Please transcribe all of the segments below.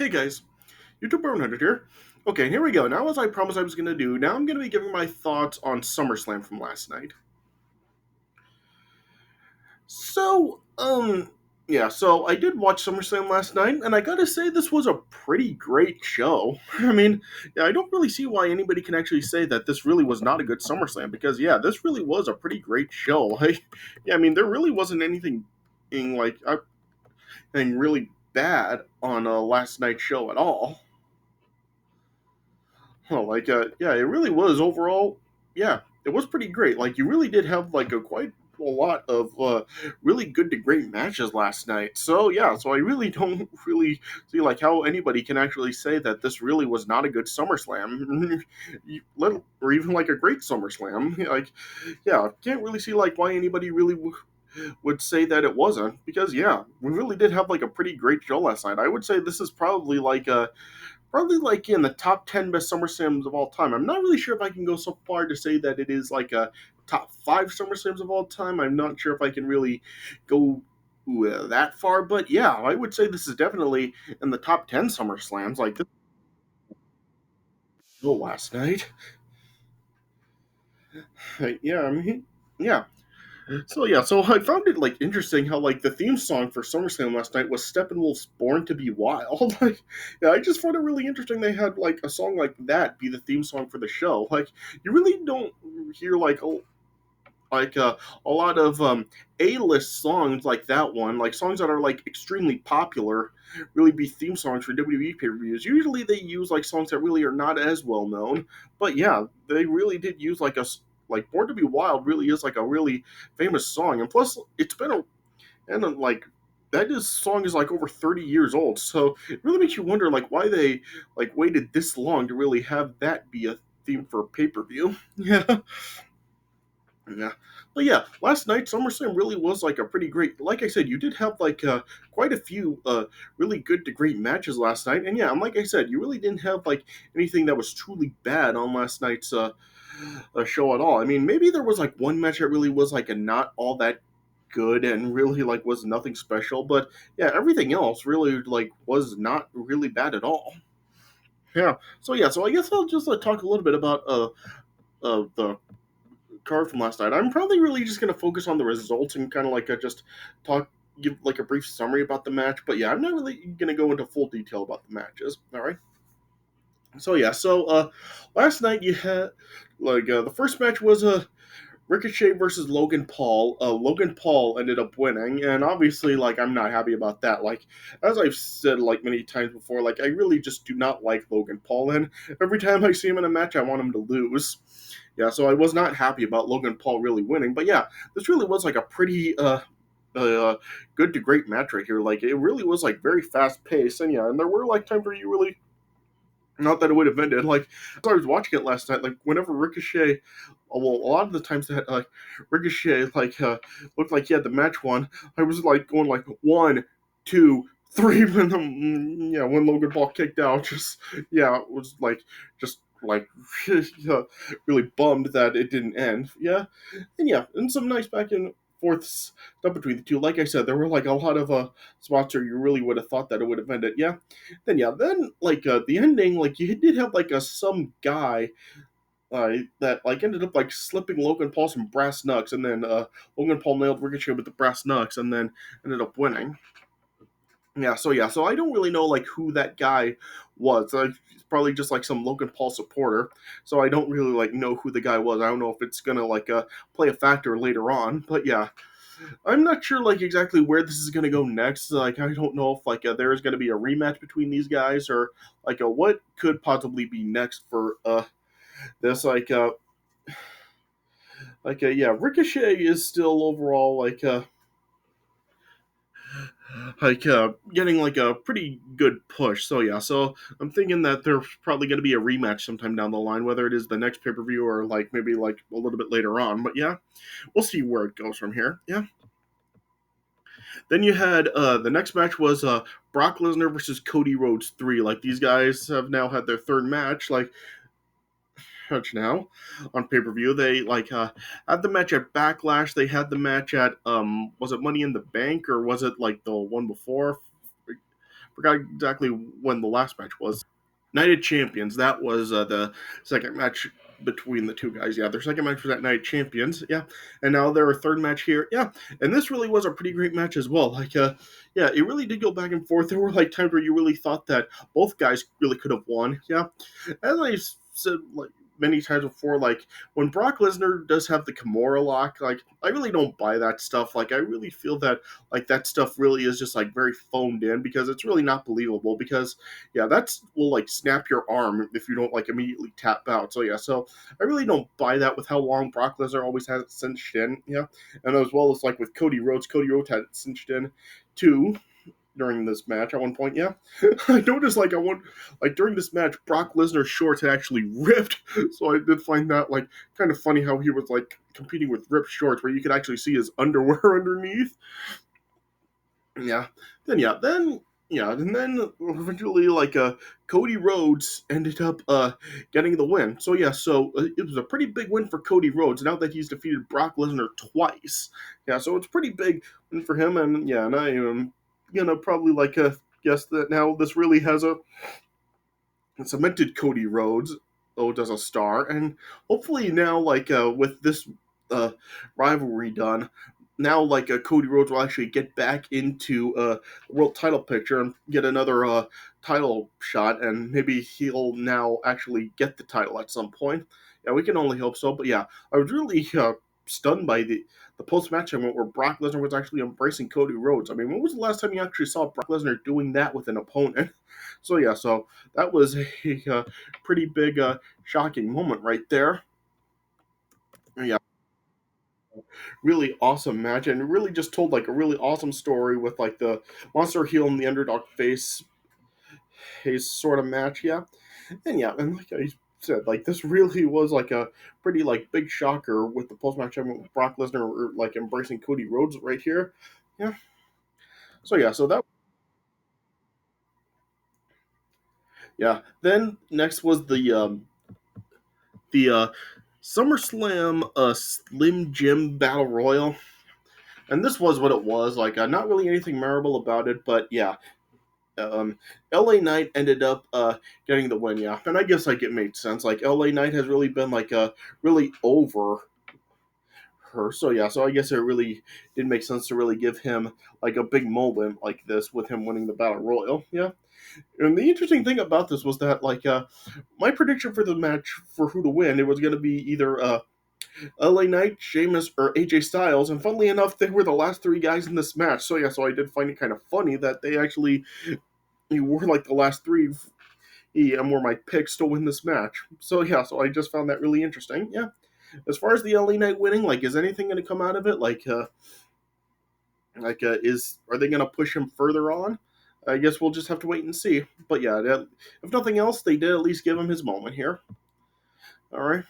Hey guys, YouTube 100 here. Okay, here we go. Now, as I promised I was going to do, now I'm going to be giving my thoughts on Summerslam from last night. So, yeah, so I did watch SummerSlam last night, and I gotta say, this was a pretty great show. I mean, yeah, I don't really see why anybody can actually say that this really was not a good SummerSlam, because, yeah, this really was a pretty great show. Yeah, I mean, there really wasn't anything really bad on last night's show at all. Oh, yeah, it really was overall. Yeah, it was pretty great. Like, you really did have like a quite a lot of really good to great matches last night. So yeah, so I really don't really see like how anybody can actually say that this really was not a good SummerSlam, or even like a great SummerSlam. Like, yeah, can't really see like why anybody really would say that it wasn't because yeah, we really did have like a pretty great show last night. I would say this is probably like in the top 10 best SummerSlams of all time. I'm not really sure if I can go so far to say that it is like a top 5 SummerSlams of all time. I'm not sure if I can really go that far, but yeah, I would say this is definitely in the top 10 SummerSlams. Like this show last night. Yeah, I mean, yeah. So yeah, so I found it like interesting how like the theme song for SummerSlam last night was Steppenwolf's "Born to Be Wild." Like, yeah, I just found it really interesting they had like a song like that be the theme song for the show. Like, you really don't hear a lot of A-list songs like that one, like songs that are like extremely popular, really be theme songs for WWE pay-per-views. Usually they use like songs that really are not as well known, but yeah, they really did use like "Born to Be Wild" really is like a really famous song, and plus it's been a and like that is song is like over 30 years old, so it really makes you wonder like why they like waited this long to really have that be a theme for a pay-per-view. Yeah. Yeah, but yeah, last night SummerSlam really was like a pretty great. Like I said, you did have like quite a few really good to great matches last night, and yeah, and like I said, you really didn't have like anything that was truly bad on last night's show at all. I mean, maybe there was like one match that really was like a not all that good and really like was nothing special, but yeah, everything else really like was not really bad at all. Yeah, so yeah, so I guess I'll just talk a little bit about the card from last night. I'm probably really just going to focus on the results and kind of like just talk, give like a brief summary about the match. But yeah, I'm not really going to go into full detail about the matches. All right. So yeah, so last night you had the first match was Ricochet versus Logan Paul. Logan Paul ended up winning, and obviously, like, I'm not happy about that. Like, as I've said like many times before, like I really just do not like Logan Paul, and every time I see him in a match, I want him to lose. Yeah, so I was not happy about Logan Paul really winning, but yeah, this really was like a pretty good to great match right here. Like, it really was like very fast paced, and yeah, and there were like times where you really not that it would have ended. Like, as I was watching it last night, like whenever Ricochet, well, a lot of the times that Ricochet looked like he had the match won, I was like going like 1, 2, 3 when when Logan Paul kicked out. Just yeah, it was like just like yeah, really bummed that it didn't end. Yeah, and yeah, and some nice back and forth stuff between the two. Like I said, there were like a lot of spots where you really would have thought that it would have ended. Then like the ending, like you did have like a some guy that like ended up like slipping Logan Paul some brass knucks, and then Logan Paul nailed Ricochet with the brass knucks, and then ended up winning. Yeah, so I don't really know like who that guy was. He's probably just like some Logan Paul supporter. So I don't really like know who the guy was. I don't know if it's gonna like play a factor later on. But yeah, I'm not sure like exactly where this is gonna go next. Like I don't know if like there is gonna be a rematch between these guys or like what could possibly be next for this yeah, Ricochet is still overall getting like a pretty good push. So yeah, so I'm thinking that there's probably going to be a rematch sometime down the line, whether it is the next pay per view or like maybe like a little bit later on. But yeah, we'll see where it goes from here. Yeah. Then you had the next match was Brock Lesnar versus Cody Rhodes 3. Like these guys have now had their third match now on pay per view. They had the match at Backlash. They had the match at was it Money in the Bank or was it like the one before? Forgot exactly when the last match was. Night of Champions. That was the second match between the two guys. Yeah, their second match was at Night of Champions. Yeah, and now their third match here. Yeah, and this really was a pretty great match as well. Yeah, it really did go back and forth. There were like times where you really thought that both guys really could have won. Yeah, as I said like many times before, like when Brock Lesnar does have the Kimura lock, like I really don't buy that stuff. Like I really feel that like that stuff really is just like very phoned in because it's really not believable because yeah, that's will like snap your arm if you don't like immediately tap out. So yeah, so I really don't buy that with how long Brock Lesnar always has it cinched in. Yeah, and as well as like with Cody Rhodes had it cinched in too during this match at one point. Yeah, I noticed like I want like during this match, Brock Lesnar's shorts had actually ripped. So I did find that like kind of funny how he was like competing with ripped shorts where you could actually see his underwear underneath. Yeah. And then eventually Cody Rhodes ended up getting the win. So yeah, it was a pretty big win for Cody Rhodes now that he's defeated Brock Lesnar twice. Yeah, so it's pretty big win for him and yeah, and I am gonna probably guess that now this really has a cemented Cody Rhodes as a star, and hopefully now with this uh, rivalry done, now Cody Rhodes will actually get back into the world title picture and get another title shot, and maybe he'll now actually get the title at some point. Yeah, we can only hope so. But yeah, I was really stunned by the post match segment where Brock Lesnar was actually embracing Cody Rhodes. I mean, when was the last time you actually saw Brock Lesnar doing that with an opponent? So yeah, so that was a pretty big, shocking moment right there. Yeah, really awesome match, and it really just told like a really awesome story with like the monster heel and the underdog face sort of match. Yeah, and yeah, and like I said, like this really was like a pretty like big shocker with the post match segment with Brock Lesnar like embracing Cody Rhodes right here. Yeah. So yeah, so that yeah. Then next was the SummerSlam Slim Jim Battle Royal, and this was what it was. Like, not really anything memorable about it, but yeah, um, LA Knight ended up getting the win. Yeah, and I guess like it made sense. Like LA Knight has really been really over her, so yeah, so I guess it really did make sense to really give him like a big moment like this with him winning the Battle Royal. Yeah, and the interesting thing about this was that my prediction for the match for who to win, it was going to be either LA Knight, Sheamus, or AJ Styles, and funnily enough, they were the last three guys in this match. So yeah, so I did find it kind of funny that they actually were like the last three, and were my picks to win this match. So yeah, so I just found that really interesting. Yeah, as far as the LA Knight winning, like, is anything going to come out of it? Is are they going to push him further on? I guess we'll just have to wait and see. But yeah, if nothing else, they did at least give him his moment here. All right.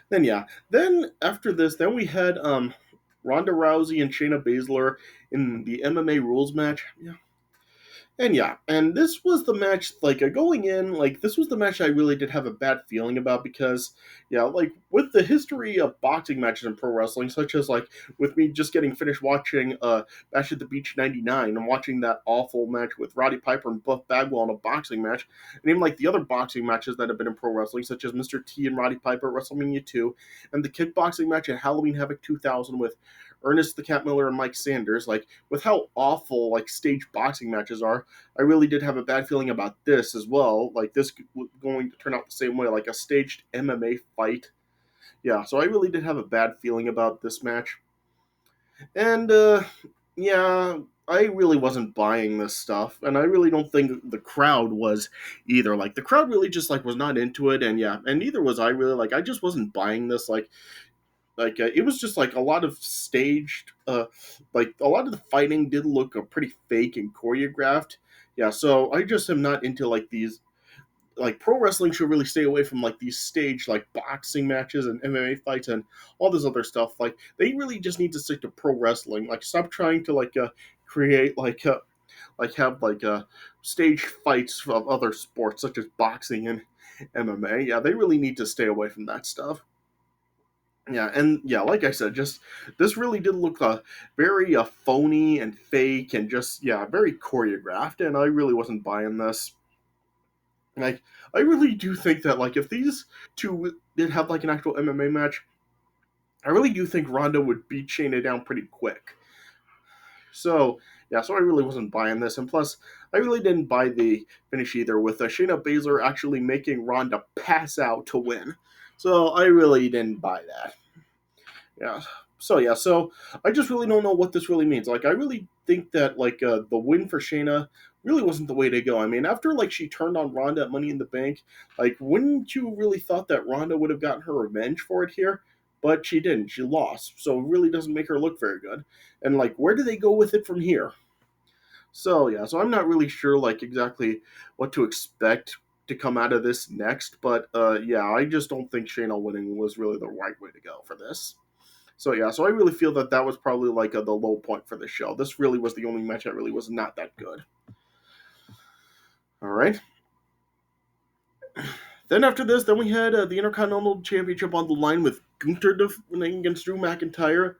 Then yeah, then after this, then we had Ronda Rousey and Shayna Baszler in the MMA rules match. And yeah, and this was the match, going in, this was the match I really did have a bad feeling about because, yeah, like, with the history of boxing matches in pro wrestling, such as, like, with me just getting finished watching Bash at the Beach 99 and watching that awful match with Roddy Piper and Buff Bagwell in a boxing match, and even, like, the other boxing matches that have been in pro wrestling, such as Mr. T and Roddy Piper at WrestleMania 2, and the kickboxing match at Halloween Havoc 2000 with Ernest the Cat Miller and Mike Sanders, like, with how awful, like, stage boxing matches are, I really did have a bad feeling about this as well. Like this going to turn out the same way, like a staged MMA fight. Yeah, so I really did have a bad feeling about this match. And yeah, I really wasn't buying this stuff, and I really don't think the crowd was either. Like the crowd really just was not into it, and yeah, and neither was I really. Like I just wasn't buying this. It was just like a lot of staged like a lot of the fighting did look pretty fake and choreographed. Yeah, so I just am not into like these, like, pro wrestling should really stay away from like these staged like boxing matches and MMA fights and all this other stuff. Like they really just need to stick to pro wrestling. Like stop trying to create have stage fights of other sports such as boxing and MMA. Yeah, they really need to stay away from that stuff. Yeah, and yeah, like I said, just this really did look very phony and fake and just yeah, very choreographed, and I really wasn't buying this. Like, I really do think that like if these two did have like an actual MMA match, I really do think Ronda would beat Shayna down pretty quick. So yeah, so I really wasn't buying this, and plus, I really didn't buy the finish either with Shayna Baszler actually making Ronda pass out to win. So I really didn't buy that. Yeah. So yeah, so I just really don't know what this really means. Like, I really think that like the win for Shayna really wasn't the way to go. I mean, after like she turned on Ronda at Money in the Bank, like wouldn't you really thought that Ronda would have gotten her revenge for it here? But she didn't. She lost, so it really doesn't make her look very good. And like, where do they go with it from here? So yeah, so I'm not really sure like exactly what to expect to come out of this next. But yeah, I just don't think Shayna winning was really the right way to go for this. So yeah, so I really feel that that was probably like the low point for the show. This really was the only match that really was not that good. All right. Then after this, then we had the Intercontinental Championship on the line with Gunther defending against Drew McIntyre.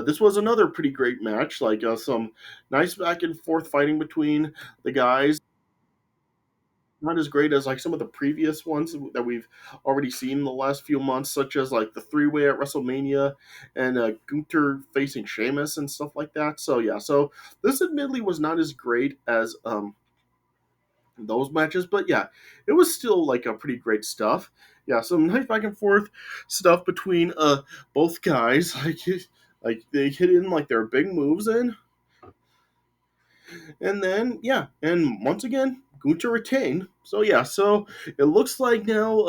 This was another pretty great match, like some nice back and forth fighting between the guys. Not as great as like some of the previous ones that we've already seen in the last few months, such as like the three-way at WrestleMania and Gunther facing Sheamus and stuff like that. So yeah, so this admittedly was not as great as those matches, but yeah, it was still like a pretty great stuff. Yeah, some nice back and forth stuff between both guys. Like they hit in like their big moves in, and then yeah, and once again, Gunter retained. So yeah, so it looks like now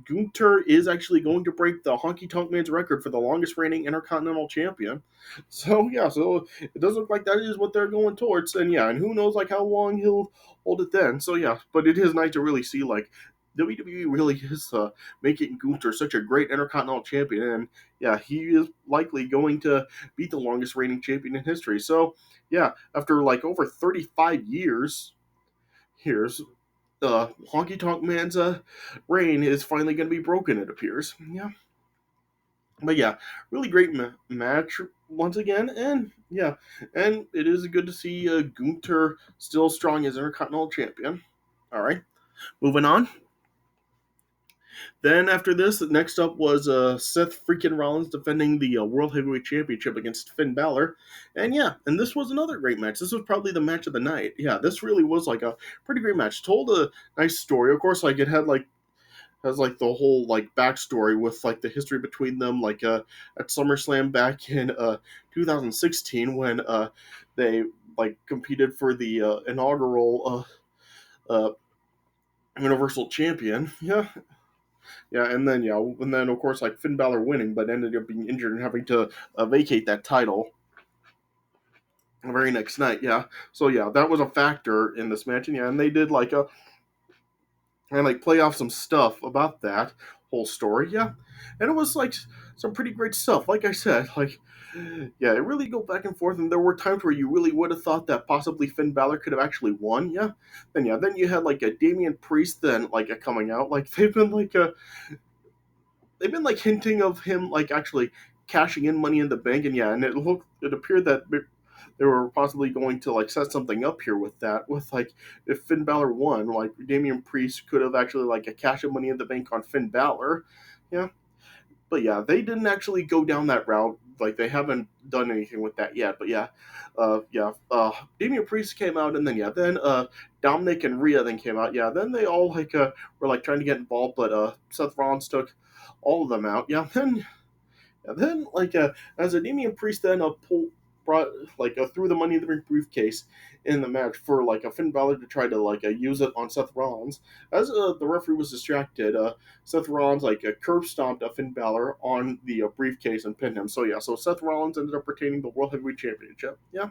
Gunter is actually going to break the Honky Tonk Man's record for the longest reigning Intercontinental Champion. So yeah, so it does look like that is what they're going towards. And yeah, and who knows like how long he'll hold it then. So yeah, but it is nice to really see like WWE really is making Gunther such a great Intercontinental Champion, and yeah, he is likely going to be the longest reigning champion in history. So yeah, after like over 35 years, Honky Tonk Man's reign is finally going to be broken, it appears. Yeah. But yeah, really great match once again. And yeah, and it is good to see Gunther still strong as Intercontinental Champion. All right, moving on. Then after this, next up was Seth freaking Rollins defending the World Heavyweight Championship against Finn Balor, and yeah, and this was another great match. This was probably the match of the night. Yeah, this really was like a pretty great match. Told a nice story, of course. Like it had like has like the whole like backstory with like the history between them, like at SummerSlam back in 2016 when they like competed for the inaugural Universal Champion. Yeah, yeah, and then of course like Finn Balor winning, but ended up being injured and having to vacate that title the very next night. Yeah, so yeah, that was a factor in this match, and yeah, and they did like a and like play off some stuff about that whole story. Yeah, and it was like some pretty great stuff. Like I said, like yeah, it really go back and forth, and there were times where you really would have thought that possibly Finn Balor could have actually won. Yeah, then you had like a Damian Priest then like coming out. Like they've been like hinting of him like actually cashing in Money in the Bank, and yeah, and it appeared that they were possibly going to like set something up here with that. With like if Finn Balor won, like Damian Priest could have actually like a cash in Money in the Bank on Finn Balor. Yeah, but yeah, they didn't actually go down that route. Like they haven't done anything with that yet. But yeah, Damian Priest came out, and then yeah, then Dominic and Rhea then came out. Yeah, then they all like were like trying to get involved, but Seth Rollins took all of them out. Yeah, then like as a Damian Priest then brought like threw the Money in the Bank briefcase in the match for like a Finn Balor to try to like use it on Seth Rollins. As the referee was distracted, Seth Rollins like curb stomped a Finn Balor on the briefcase and pinned him. So yeah, so Seth Rollins ended up retaining the World Heavyweight Championship. Yeah.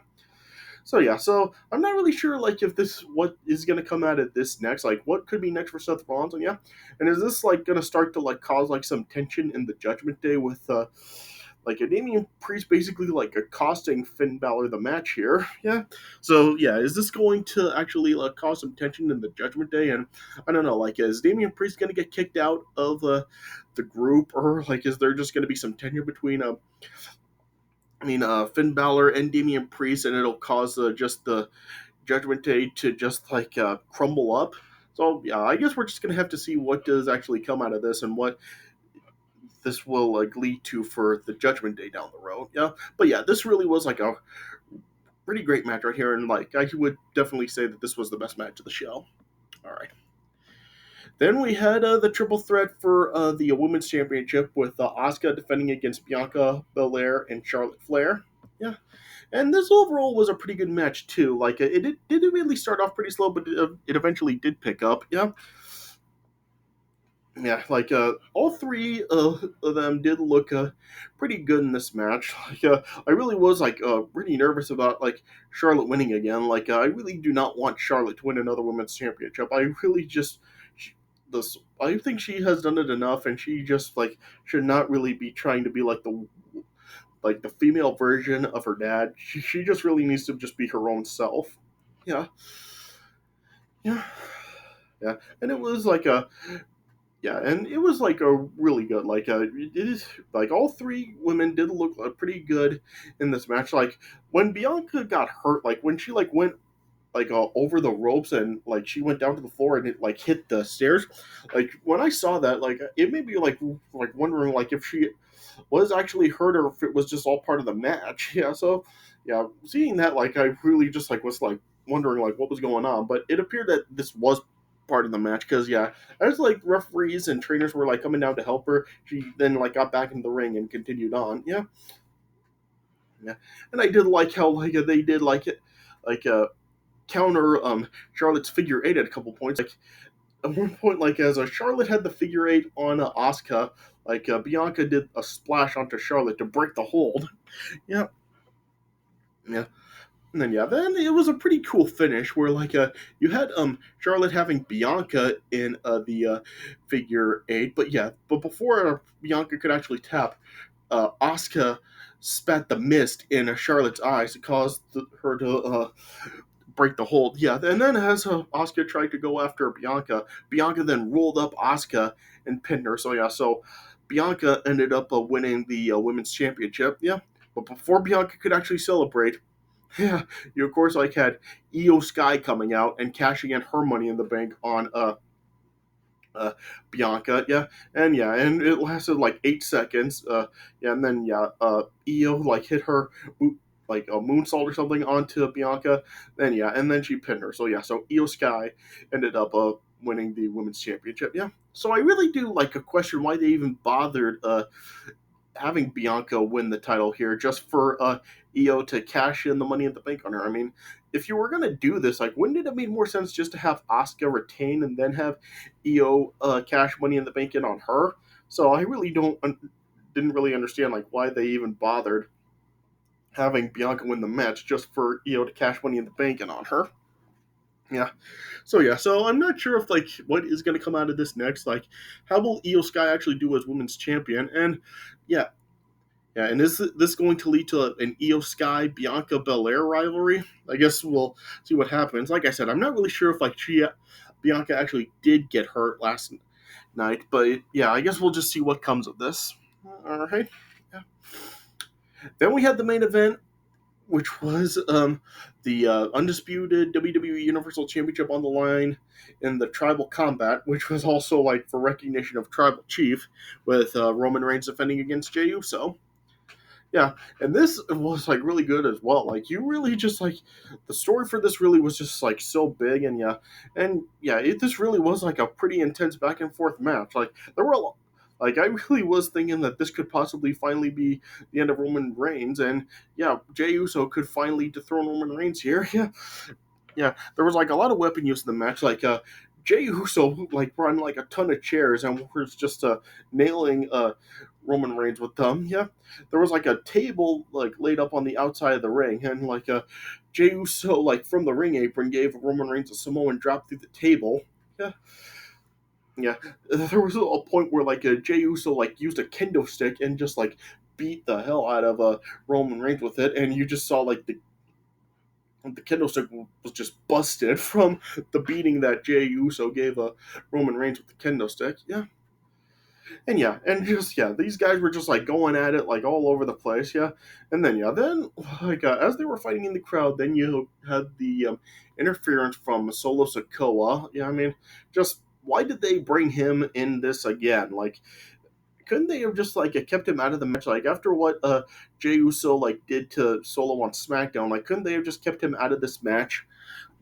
So yeah, so I'm not really sure like if this what is gonna come out of this next, like what could be next for Seth Rollins, and yeah, and is this like gonna start to like cause like some tension in the Judgment Day with like a Damian Priest basically like accosting Finn Balor the match here. Yeah. So yeah, is this going to actually cause some tension in the Judgment Day? And I don't know, like is Damian Priest going to get kicked out of the group, or like is there just going to be some tension between Finn Balor and Damian Priest, and it'll cause just the Judgment Day to just like crumble up. So yeah, I guess we're just gonna have to see what does actually come out of this and what this will like lead to for the Judgment Day down the road. Yeah, but yeah, this really was like a pretty great match right here, and like I would definitely say that this was the best match of the show. All right. Then we had the triple threat for the women's championship with Asuka defending against Bianca Belair and Charlotte Flair. Yeah, and this overall was a pretty good match too. Like it did really start off pretty slow, but it eventually did pick up. Yeah, yeah. Like all three of them did look pretty good in this match. Like I really was like pretty nervous about like Charlotte winning again. Like I really do not want Charlotte to win another women's championship. I really just this. I think she has done it enough, and she just like should not really be trying to be like the female version of her dad. She just really needs to just be her own self. Yeah, yeah, yeah. And it was like a yeah, and it was like a really good like it is like all three women did look pretty good in this match. Like when Bianca got hurt, like when she like went like over the ropes and like she went down to the floor and it like hit the stairs. Like when I saw that, like it made me like wondering like if she was actually hurt or if it was just all part of the match. Yeah, so yeah, seeing that like I really just like was like wondering like what was going on, but it appeared that this was part of the match because yeah, as like referees and trainers were like coming down to help her, she then like got back in the ring and continued on. Yeah, yeah, and I did like how like they did like it like counter Charlotte's figure eight at a couple points. Like at one point, like as Charlotte had the figure eight on Asuka, like Bianca did a splash onto Charlotte to break the hold. Yeah, yeah. And then it was a pretty cool finish where like you had Charlotte having Bianca in the figure eight, but before Bianca could actually tap, Asuka spat the mist in Charlotte's eyes to cause her to break the hold. Yeah, and then as Asuka tried to go after Bianca, Bianca then rolled up Asuka and pinned her. So yeah, so Bianca ended up winning the women's championship. Yeah, but before Bianca could actually celebrate, yeah, you of course like had Io Sky coming out and cashing in her money in the bank on uh, Bianca. Yeah, and it lasted like 8 seconds. Yeah, and then yeah, Io like hit her like a moonsault or something onto Bianca. Then yeah, and then she pinned her. So yeah, so Io Sky ended up winning the women's championship. Yeah. So I really do like a question why they even bothered having Bianca win the title here just for Io to cash in the money in the bank on her. I mean, if you were gonna do this, like, wouldn't it have made more sense just to have Asuka retain and then have Io cash money in the bank in on her? So I really didn't really understand like why they even bothered having Bianca win the match just for Io to cash money in the bank in on her. Yeah. So I'm not sure if like what is going to come out of this next. Like, how will Io Sky actually do as women's champion? And yeah, yeah, and is this going to lead to an Io Sky Bianca Belair rivalry? I guess we'll see what happens. Like I said, I'm not really sure if like Bianca actually did get hurt last night, but yeah, I guess we'll just see what comes of this. All right. Yeah. Then we had the main event, which was the undisputed WWE Universal Championship on the line in the Tribal Combat, which was also like for recognition of Tribal Chief, with Roman Reigns defending against Jey Uso. Yeah, and this was like really good as well. Like you really just like the story for this really was just like so big, and yeah, this really was like a pretty intense back and forth match. Like there were a lot. Like I really was thinking that this could possibly finally be the end of Roman Reigns, and yeah, Jey Uso could finally dethrone Roman Reigns here. Yeah, yeah, there was like a lot of weapon use in the match. Like Jey Uso like brought in like a ton of chairs and was just nailing Roman Reigns with them. Yeah, there was like a table like laid up on the outside of the ring, and like Jey Uso like from the ring apron gave Roman Reigns a Samoan drop through the table. Yeah, yeah. There was a point where like Jey Uso like used a kendo stick and just like beat the hell out of Roman Reigns with it, and you just saw like the kendo stick was just busted from the beating that Jey Uso gave Roman Reigns with the kendo stick. Yeah, and yeah, and just yeah, these guys were just like going at it like all over the place. Yeah, and then yeah, then like as they were fighting in the crowd, then you had the interference from Solo Sikoa. Yeah, I mean, just why did they bring him in this again? Like, couldn't they have just like kept him out of the match? Like after what Jey Uso like did to Solo on SmackDown, like couldn't they have just kept him out of this match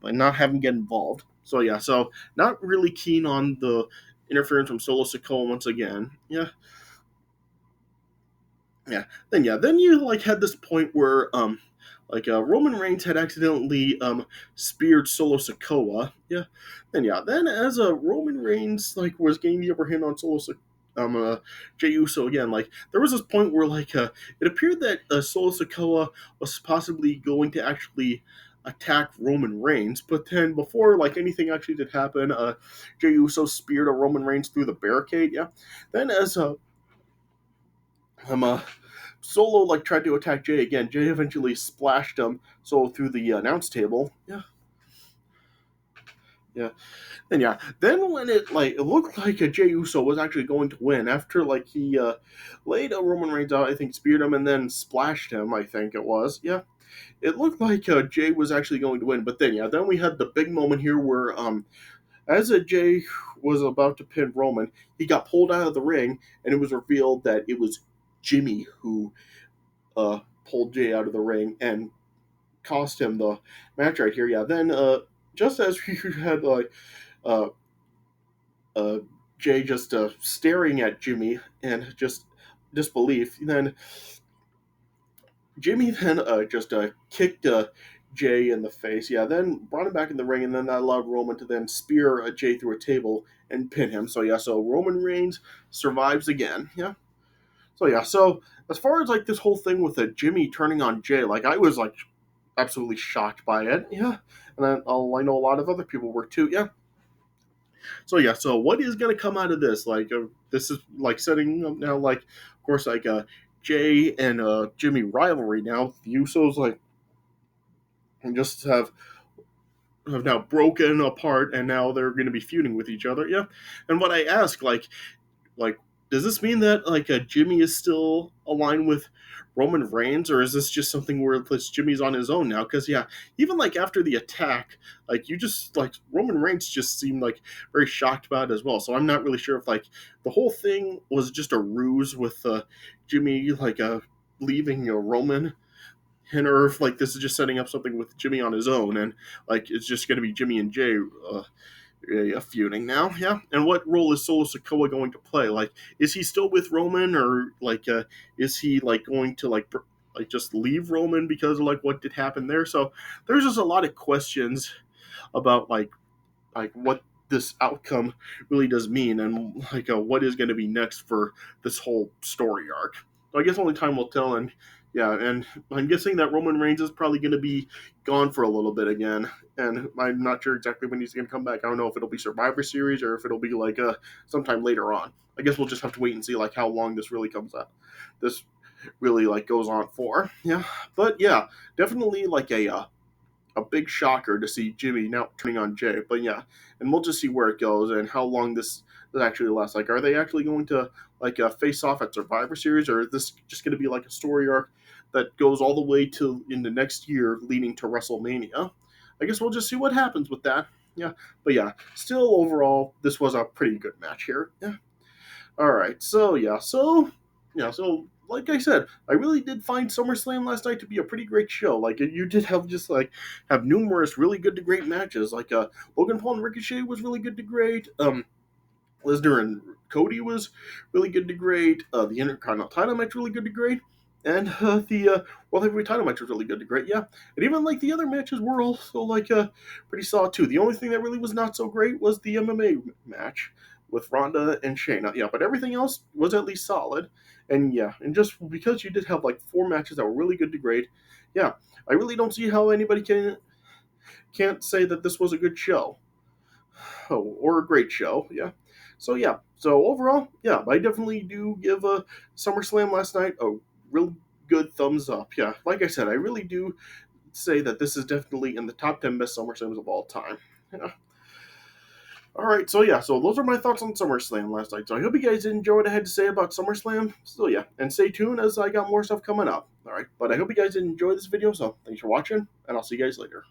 by not having him get involved? So yeah, so not really keen on the interference from Solo Sikoa once again. Yeah, then you like had this point where Roman Reigns had accidentally speared Solo Sikoa. Yeah, then as Roman Reigns like was gaining the upper hand on Jey Uso again, like there was this point where it appeared that Solo Sikoa was possibly going to actually attack Roman Reigns, but then before like anything actually did happen, Jey Uso speared a Roman Reigns through the barricade. Yeah, then as um, uh, Solo like tried to attack Jay again. Jay eventually splashed him Solo through the announce table. Yeah, yeah. Then when it looked like Jey Uso was actually going to win after like he laid Roman Reigns out, I think speared him and then splashed him. I think it was. Yeah, it looked like Jay was actually going to win, but then we had the big moment here where as Jay was about to pin Roman, he got pulled out of the ring, and it was revealed that it was Jimmy who pulled Jay out of the ring and cost him the match right here. Yeah, then just as we had uh, uh, Jay just staring at Jimmy and just disbelief, then Jimmy then just kicked Jay in the face. Yeah, then brought him back in the ring, and then that allowed Roman to then spear Jay through a table and pin him. So yeah, so Roman Reigns survives again. Yeah. So yeah, so as far as like this whole thing with Jimmy turning on Jay, like I was like absolutely shocked by it. Yeah, and I know a lot of other people were too. Yeah. So yeah, so what is gonna come out of this? Like this is like setting up now, like of course like Jay and Jimmy rivalry now. The Usos like just have now broken apart, and now they're going to be feuding with each other. Yeah, and what I ask like does this mean that Jimmy is still aligned with Roman Reigns, or is this just something where it's Jimmy's on his own now? Because yeah, even like after the attack, like you just like Roman Reigns just seemed like very shocked about it as well. So I'm not really sure if like the whole thing was just a ruse with Jimmy leaving Roman, and or if like this is just setting up something with Jimmy on his own, and like it's just going to be Jimmy and Jay feuding now. Yeah, and what role is Solo Sikoa going to play? Like, is he still with Roman, or is he like going to like just leave Roman because of like what did happen there? So there's just a lot of questions about like what this outcome really does mean, and what is going to be next for this whole story arc. So I guess only time will tell, and yeah, and I'm guessing that Roman Reigns is probably going to be gone for a little bit again, and I'm not sure exactly when he's going to come back. I don't know if it'll be Survivor Series or if it'll be sometime later on. I guess we'll just have to wait and see like how long this really comes out. This really like goes on for. Yeah, but yeah, definitely like a big shocker to see Jimmy now turning on Jay. But yeah, and we'll just see where it goes and how long this actually lasts. Like, are they actually going to face off at Survivor Series, or is this just going to be like a story arc that goes all the way to in the next year, leading to WrestleMania? I guess we'll just see what happens with that. Yeah, but yeah, still overall, this was a pretty good match here. Yeah. All right, so like I said, I really did find SummerSlam last night to be a pretty great show. Like you did have just have numerous really good to great matches. Logan Paul and Ricochet was really good to great. Lesnar and Cody was really good to great. The Intercontinental title match really good to great. And the World Heavyweight title match was really good to great, yeah. And even like the other matches were also pretty solid too. The only thing that really was not so great was the MMA match with Ronda and Shayna, yeah. But everything else was at least solid. And yeah, and just because you did have like four matches that were really good to great, yeah, I really don't see how anybody can't say that this was a good show. Oh, or a great show. Yeah. So overall, yeah, I definitely do give SummerSlam last night a real good thumbs up. Yeah, like I said, I really do say that this is definitely in the top 10 best SummerSlams of all time. Yeah. All right, so yeah, so those are my thoughts on SummerSlam last night. So I hope you guys enjoyed what I had to say about SummerSlam. So yeah, and stay tuned as I got more stuff coming up. All right, but I hope you guys enjoyed this video. So thanks for watching, and I'll see you guys later.